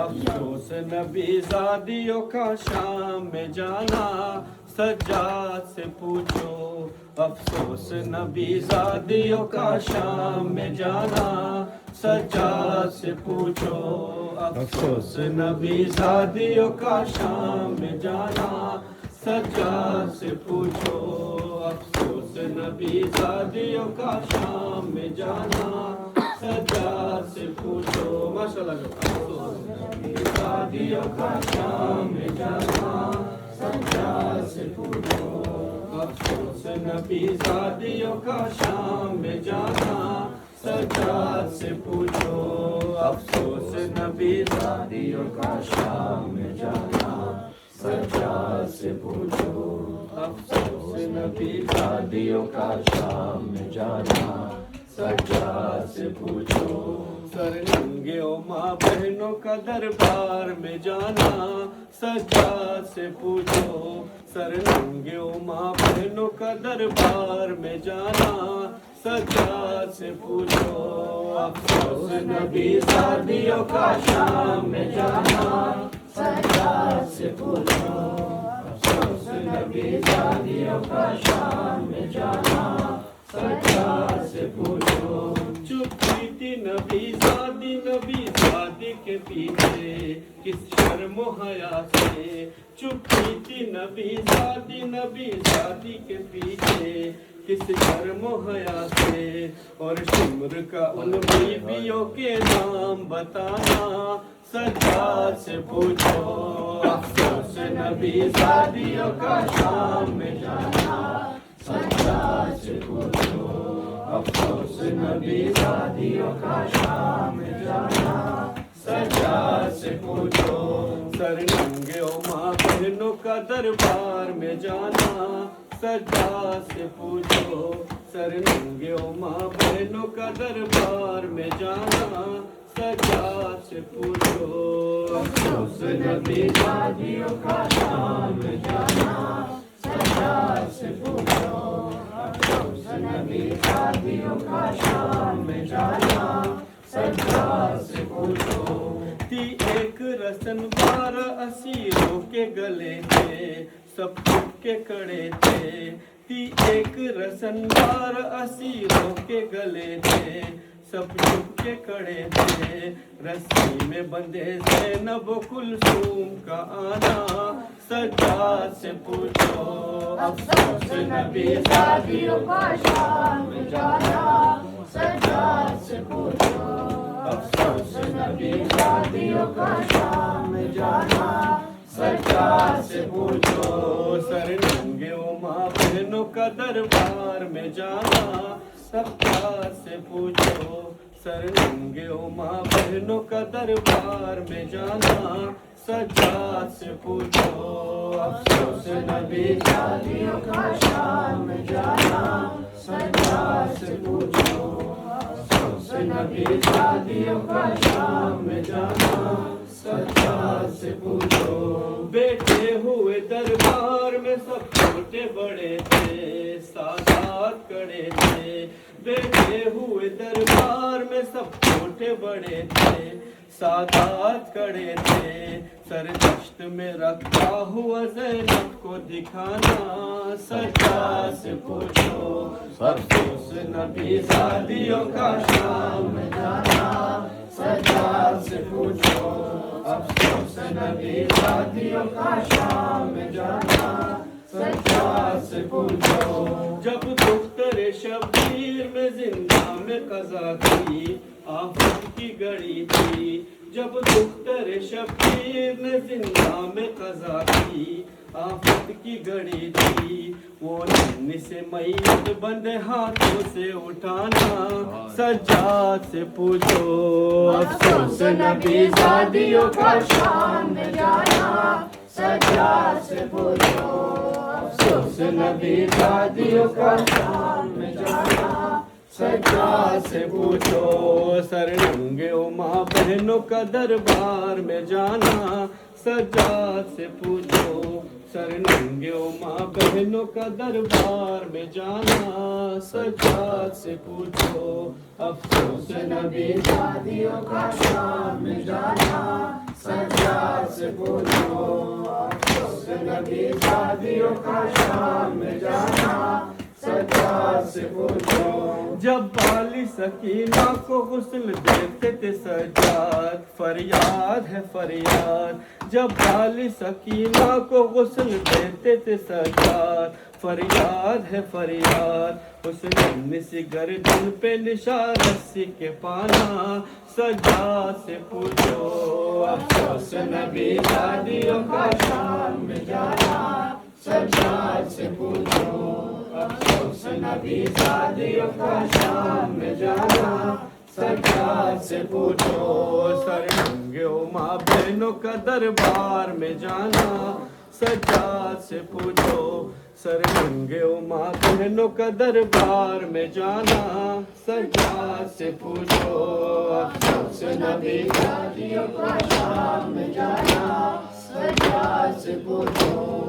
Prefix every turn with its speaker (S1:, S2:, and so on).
S1: افسوس نبی زادیوں کا شام میں جانا، سجاد سے پوچھو افسوس نبی زادیوں کا شام میں جانا، سجاد سے پوچھو افسوس نبی زادیوں کا شام میں جانا، سجاد سے پوچھو افسوس نبی زادیوں کا شام میں جانا، سجاد سے پوچھو ماشاءاللہ افسوس نبی زادیوں کا شام میں جانا، سجاد سے پوچھو افسوس نبی زادیوں کا شام میں جانا، سجاد سے پوچھو افسوس نبی زادیوں کا شام میں جانا، سجاد سے پوچھو افسوس نبی زادیوں کا شام میں جانا، سجاد سے پوچھو سر ننگے و ماں بہنوں کا دربار میں جانا، سجاد سے پوچھو سر ننگے و ماں بہنوں کا دربار میں جانا، سجاد سے پوچھو افسوس نبی زادیوں کا شام میں جانا، سجاد سے پوچھو افسوس نبی زادیوں کا شام میں جانا، سجاد سے پوچھو چپ تھی نبی زادی کے پیچھے کس شرم و حیا سے، چپ تھی نبی زادی کے پیچھے کس شرم و حیا سے، اور شمر کا ان بیویوں کے نام بتانا، سجاد سے پوچھو افسوس نبی زادیوں کا شام میں جانا، سجاد سے پوچھو افسوس نبی زادیوں کا شام میں جانا، سجاد سے پوچھو سر ننگے و ماں بہنوں کا دربار میں جانا، سجاد سے پوچھو سر ننگے و ماں بہنوں کا دربار میں جانا، سجاد سے پوچھو افسوس نبی زادیوں کا شام میں جانا، سجاد سے پوچھو افسوس نبی زادیوں کا شام میں جانا، سجاد سے پوچھو تھی ایک رسن 12 اسیروں کے گلے تھے، سب چھپ کے کھڑے تھے، تھی ایک رسن 12 اسیروں کے گلے تھے، سب چھپ کے کھڑے تھے، رسی میں بندھے زینب و کلثوم کا آنا، سجاد سے پوچھو افسوس نبی زادیوں کا شام میں جانا، سجاد سے پوچھو افسوس نبی زادیوں کا شام میں جانا، سجاد سے پوچھو سر ننگے و ماں بہنوں کا دربار میں جانا، سجاد سے پوچھو سر ننگے و ماں بہنوں کا دربار میں جانا، سجاد سے پوچھو افسوس نبی زادیوں کا شام میں جانا، سجاد سے پوچھو افسوس نبی زادیوں کا شام میں جانا، سجاد سے پوچھو بیٹھے ہوئے دربار میں سب چھوٹے بڑے تھے، سادات کھڑے تھے، بیٹھے ہوئے دربار میں سب چھوٹے بڑے تھے، سادات کھڑے تھے، سر دشت میں رکھتا ہوا زینب کو دکھانا، سجاد سے پوچھو افسوس نبی زادیوں کا شام میں جانا، سجاد سے پوچھو افسوس نبی زادیوں کا شام میں جانا، سجاد سے پوچھو جب دختر شبیر میں زندہ میں قضا کی آفت کی گھڑی تھی، جب دختر شبیر نے زندہ میں قضا کی آفت کی گھڑی تھی، وہ ننھی سے میت بندے ہاتھوں سے اٹھانا، سجاد سے پوچھو افسوس نبی زادیوں کا شام میں جانا، سجاد سے پوچھو افسوس نبی زادیوں کا شام میں جانا، سجاد سے پوچھو سر ننگے و ماں بہنوں کا دربار میں جانا، سجاد سے پوچھو سر ننگے ماں بہنوں کا دربار میں جانا، سجاد سے پوچھو افسوس نبی زادیوں کا شام میں جانا، سجاد سے پوچھو افسوس نبی زادیوں کا شام میں جانا، سجاد سے پوچھو۔ جب بالی سکینہ کو غسل دیتے تھے سجاد، فریاد ہے فریاد، جب بالی سکینہ کو غسل دیتے تھے سجاد، فریاد ہے فریاد، اس نے سی گردن پہ نشان رسی کے پانا، سجاد سے پوچھو افسوس نبی زادیوں کا شام میں جانا، سجاد سے پوچھو افسوس نبی زادیوں کا شام میں جانا، سجاد سے پوچھو۔ سر ننگے ماں بہنوں کا دربار میں جانا، سجاد سے پوچھو، سر ننگے ماں بہنوں کا دربار میں جانا، سجاد سے پوچھو افسوس نبی زادیوں کا شام میں جانا، سجاد سے پوچھو۔